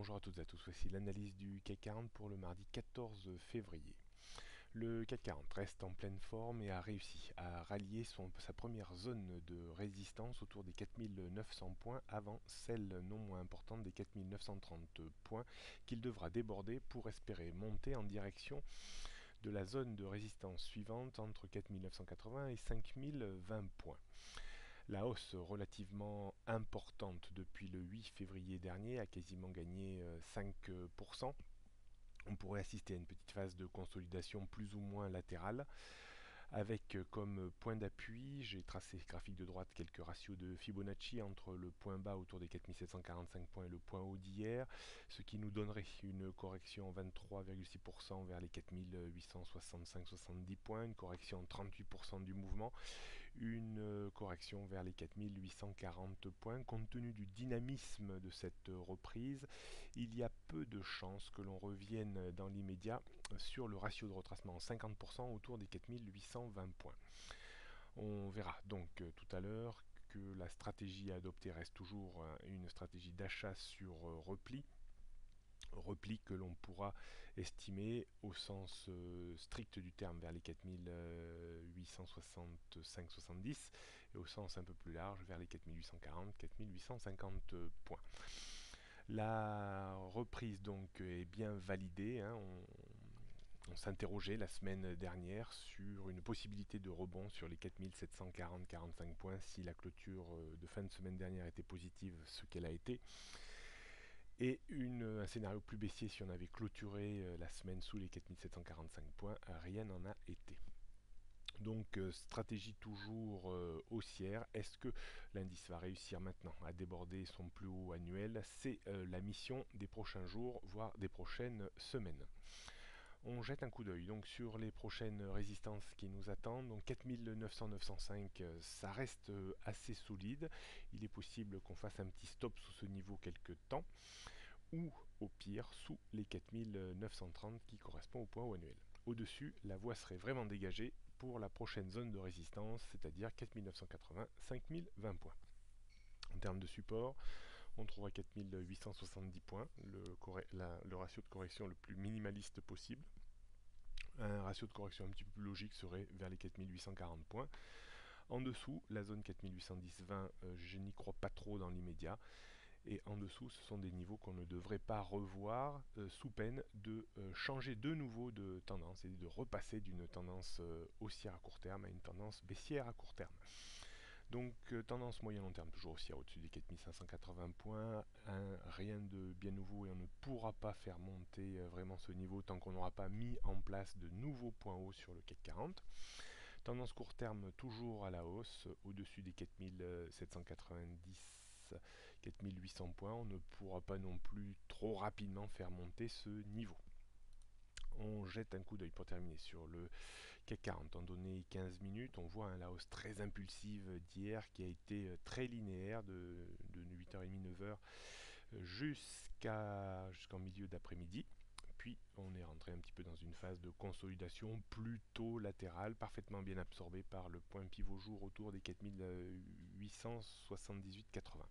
Bonjour à toutes et à tous, voici l'analyse du CAC 40 pour le mardi 14 février. Le CAC 40 reste en pleine forme et a réussi à rallier sa première zone de résistance autour des 4900 points avant celle non moins importante des 4930 points qu'il devra déborder pour espérer monter en direction de la zone de résistance suivante entre 4980 et 5020 points. La hausse relativement importante depuis le 8 février dernier a quasiment gagné 5%. On pourrait assister à une petite phase de consolidation plus ou moins latérale, avec comme point d'appui, j'ai tracé graphique de droite quelques ratios de Fibonacci entre le point bas autour des 4745 points et le point haut d'hier, ce qui nous donnerait une correction 23,6% vers les 4865-70 points, une correction 38% du mouvement, une correction vers les 4840 points. Compte tenu du dynamisme de cette reprise, il y a peu de chances que l'on revienne dans l'immédiat sur le ratio de retracement 50% autour des 4820 points. On verra donc tout à l'heure que la stratégie à adopter reste toujours une stratégie d'achat sur repli que l'on pourra estimer au sens strict du terme vers les 4865-70 et au sens un peu plus large vers les 4840-4850 points. La reprise donc est bien validée, on s'interrogeait la semaine dernière sur une possibilité de rebond sur les 4740-45 points si la clôture de fin de semaine dernière était positive, ce qu'elle a été. Et un scénario plus baissier si on avait clôturé la semaine sous les 4745 points, rien n'en a été. Donc stratégie toujours haussière. Est-ce que l'indice va réussir maintenant à déborder son plus haut annuel? C'est la mission des prochains jours, voire des prochaines semaines. On jette un coup d'œil donc sur les prochaines résistances qui nous attendent. Donc 4900-905, ça reste assez solide. Il est possible qu'on fasse un petit stop sous ce niveau quelques temps, ou au pire sous les 4930 qui correspond au point haut annuel. Au-dessus, la voie serait vraiment dégagée pour la prochaine zone de résistance, c'est-à-dire 4980-5020 points. En termes de support, on trouvera 4870 points, le ratio de correction le plus minimaliste possible. Un ratio de correction un petit peu plus logique serait vers les 4840 points. En dessous, la zone 4810-20, je n'y crois pas trop dans l'immédiat. Et en dessous, ce sont des niveaux qu'on ne devrait pas revoir sous peine de changer de nouveau de tendance et de repasser d'une tendance haussière à court terme à une tendance baissière à court terme. Donc tendance moyen long terme toujours haussière au-dessus des 4580 points, rien de bien nouveau et on ne pourra pas faire monter vraiment ce niveau tant qu'on n'aura pas mis en place de nouveaux points hauts sur le CAC 40. Tendance court terme toujours à la hausse au-dessus des 4790 4800 points, on ne pourra pas non plus trop rapidement faire monter ce niveau. On jette un coup d'œil pour terminer sur le CAC 40 en données 15 minutes. On voit la hausse très impulsive d'hier qui a été très linéaire de 8h30, 9h jusqu'en milieu d'après-midi. Puis on est rentré un petit peu dans une phase de consolidation plutôt latérale, parfaitement bien absorbée par le point pivot jour autour des 4878,80.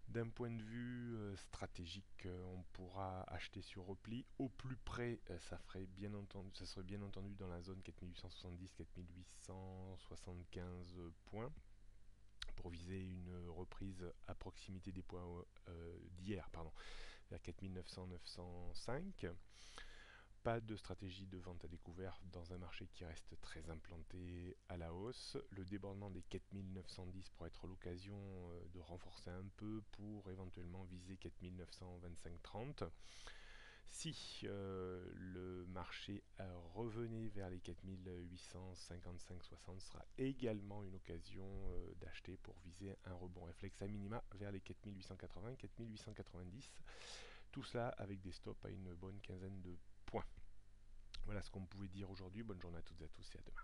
D'un point de vue stratégique, on pourra acheter sur repli. Au plus près, ça serait bien entendu dans la zone 4870-4875 points, pour viser une reprise à proximité des points d'hier, vers 4900-905. Pas de stratégie de vente à découvert dans un marché qui reste très implanté à la hausse. Le débordement des 4910 pourrait être l'occasion de renforcer un peu pour éventuellement viser 4925-30. Si le marché revenait vers les 4855-60, sera également une occasion d'acheter pour viser un rebond réflexe à minima vers les 4880-4890. Tout cela avec des stops à une bonne quinzaine de points. Voilà ce qu'on pouvait dire aujourd'hui. Bonne journée à toutes et à tous et à demain.